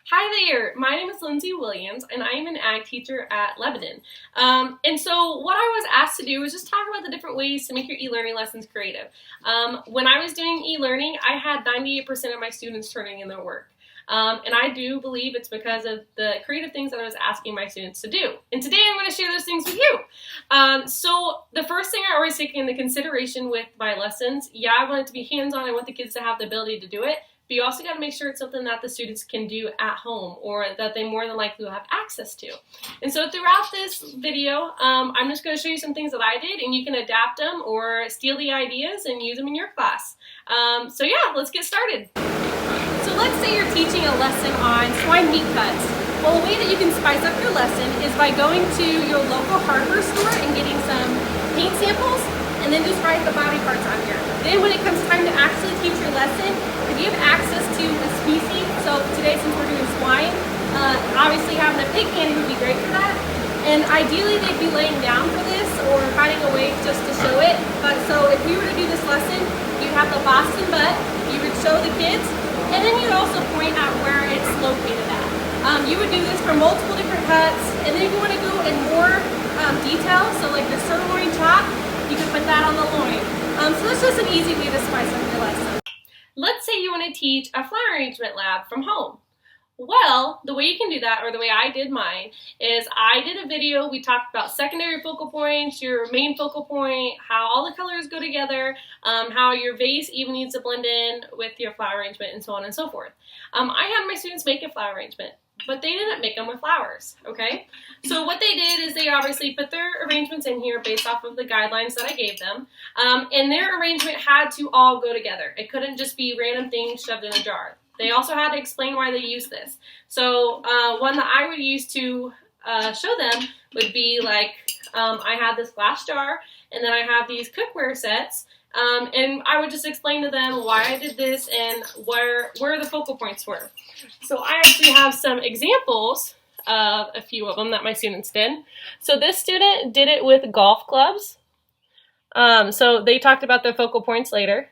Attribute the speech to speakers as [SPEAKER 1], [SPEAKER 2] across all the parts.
[SPEAKER 1] Hi there, my name is Lindsey Williams and I am an ag teacher at Lebanon. And so what I was asked to do was just talk about the different ways to make your e-learning lessons creative. When I was doing e-learning, I had 98% of my students turning in their work. And I do believe it's because of the creative things that I was asking my students to do. And today I'm going to share those things with you. So the first thing I always take into consideration with my lessons, yeah, I want it to be hands-on. I want the kids to have the ability to do it. But you also got to make sure it's something that the students can do at home or that they more than likely will have access to. And so throughout this video, I'm just going to show you some things that I did, and you can adapt them or steal the ideas and use them in your class. So yeah, let's get started. So let's say you're teaching a lesson on swine meat cuts. Well, a way that you can spice up your lesson is by going to your local hardware store and getting some paint samples, and then just write the body parts on here. Then when it comes time to actually teach your lesson, if you have access to a species, so today since we're doing swine, obviously having a pig handy would be great for that. And ideally they'd be laying down for this or finding a way just to show it. But so if we were to do this lesson, you'd have the Boston butt, you would show the kids, and then you'd also point out where it's located at. You would do this for multiple different cuts, and then if you want to go in more detail, so like the sirloin chop, you can put that on the loin. So that's just an easy way to spice up your lesson. Let's say you want to teach a flower arrangement lab from home. Well, the way you can do that, or the way I did mine, is I did a video. We talked about secondary focal points, your main focal point, how all the colors go together, how your vase even needs to blend in with your flower arrangement, and so on and so forth. I had my students make a flower arrangement, but they didn't make them with flowers, okay? So what they did is they obviously put their arrangements in here based off of the guidelines that I gave them, and their arrangement had to all go together. It couldn't just be random things shoved in a jar. They also had to explain why they use this. So one that I would use to show them would be like, I had this glass jar, and then I have these cookware sets, and I would just explain to them why I did this and where the focal points were. So I actually have some examples of a few of them that my students did. So this student did it with golf clubs. So they talked about their focal points later.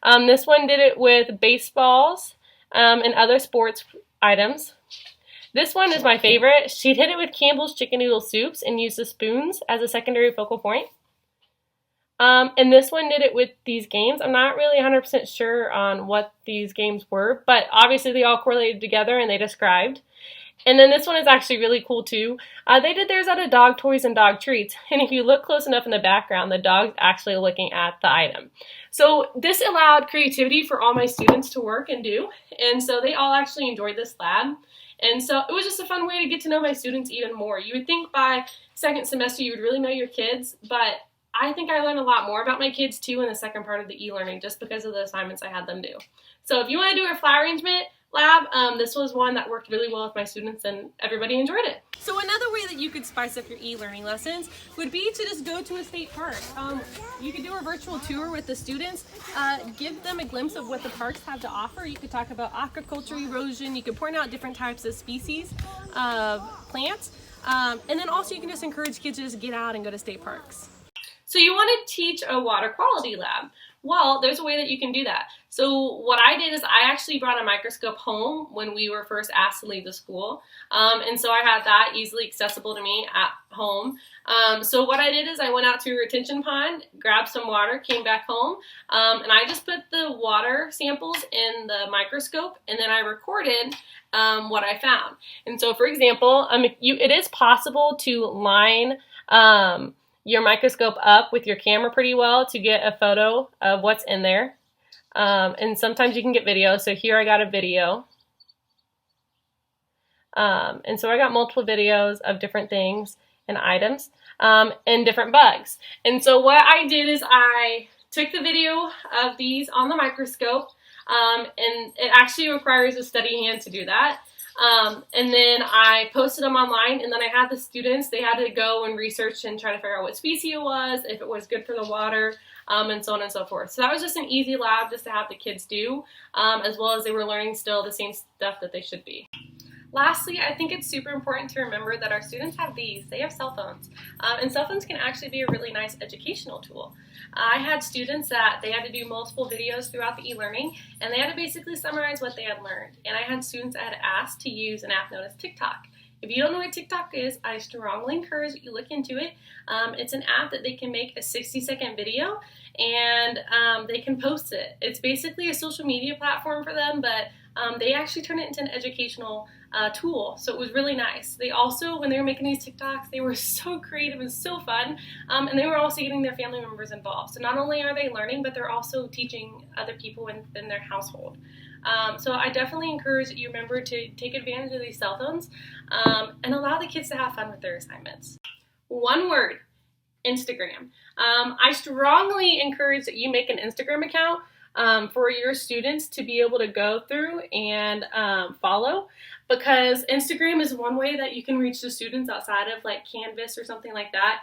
[SPEAKER 1] This one did it with baseballs and other sports items. This one is my favorite. She did it with Campbell's chicken noodle soups and used the spoons as a secondary focal point. And this one did it with these games. I'm not really 100% sure on what these games were, but obviously they all correlated together and they described. And then this one is actually really cool too. They did theirs out of dog toys and dog treats. And if you look close enough in the background, the dog's actually looking at the item. So this allowed creativity for all my students to work and do. And so they all actually enjoyed this lab. And so it was just a fun way to get to know my students even more. You would think by second semester you would really know your kids, but I think I learned a lot more about my kids too in the second part of the e-learning just because of the assignments I had them do. So if you want to do a flower arrangement lab, this was one that worked really well with my students and everybody enjoyed it. So another way that you could spice up your e-learning lessons would be to just go to a state park. You could do a virtual tour with the students, give them a glimpse of what the parks have to offer. You could talk about aquaculture, erosion, you could point out different types of species of plants, and then also you can just encourage kids to just get out and go to state parks. So you want to teach a water quality lab. Well, there's a way that you can do that. So what I did is I actually brought a microscope home when we were first asked to leave the school. And so I had that easily accessible to me at home. So what I did is I went out to a retention pond, grabbed some water, came back home, and I just put the water samples in the microscope, and then I recorded what I found. And so for example, it is possible to line your microscope up with your camera pretty well to get a photo of what's in there. And sometimes you can get video. So here I got a video. And so I got multiple videos of different things and items and different bugs. And so what I did is I took the video of these on the microscope, and it actually requires a steady hand to do that. And then I posted them online, and then I had the students, they had to go and research and try to figure out what species it was, if it was good for the water, and so on and so forth. So that was just an easy lab just to have the kids do, as well as they were learning still the same stuff that they should be. Lastly, I think it's super important to remember that our students have these. They have cell phones, and cell phones can actually be a really nice educational tool. I had students that they had to do multiple videos throughout the e-learning, and they had to basically summarize what they had learned. And I had students that had asked to use an app known as TikTok. If you don't know what TikTok is, I strongly encourage that you look into it. It's an app that they can make a 60-second video, and they can post it. It's basically a social media platform for them, but they actually turn it into an educational tool, so it was really nice. They also, when they were making these TikToks, they were so creative and so fun, and they were also getting their family members involved. So not only are they learning, but they're also teaching other people in their household. So I definitely encourage that you remember to take advantage of these cell phones and allow the kids to have fun with their assignments. One word: Instagram. I strongly encourage that you make an Instagram account for your students to be able to go through and follow, because Instagram is one way that you can reach the students outside of like Canvas or something like that.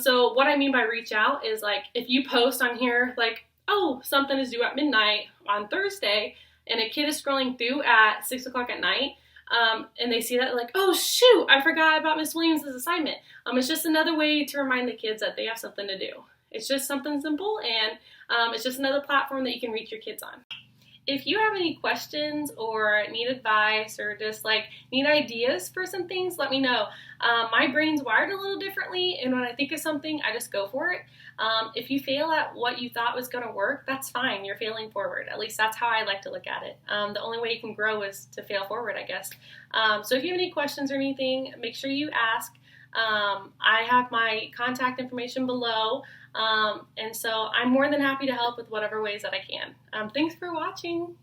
[SPEAKER 1] So what I mean by reach out is, like, if you post on here like, oh, something is due at midnight on Thursday, and a kid is scrolling through at 6 o'clock at night, and they see that, like, oh shoot, I forgot about Miss Williams' assignment. It's just another way to remind the kids that they have something to do. It's just something simple, and it's just another platform that you can reach your kids on. If you have any questions or need advice or just like need ideas for some things, let me know. My brain's wired a little differently, and when I think of something, I just go for it. If you fail at what you thought was going to work, that's fine. You're failing forward. At least that's how I like to look at it. The only way you can grow is to fail forward, I guess. So if you have any questions or anything, make sure you ask. I have my contact information below, and so I'm more than happy to help with whatever ways that I can. Thanks for watching.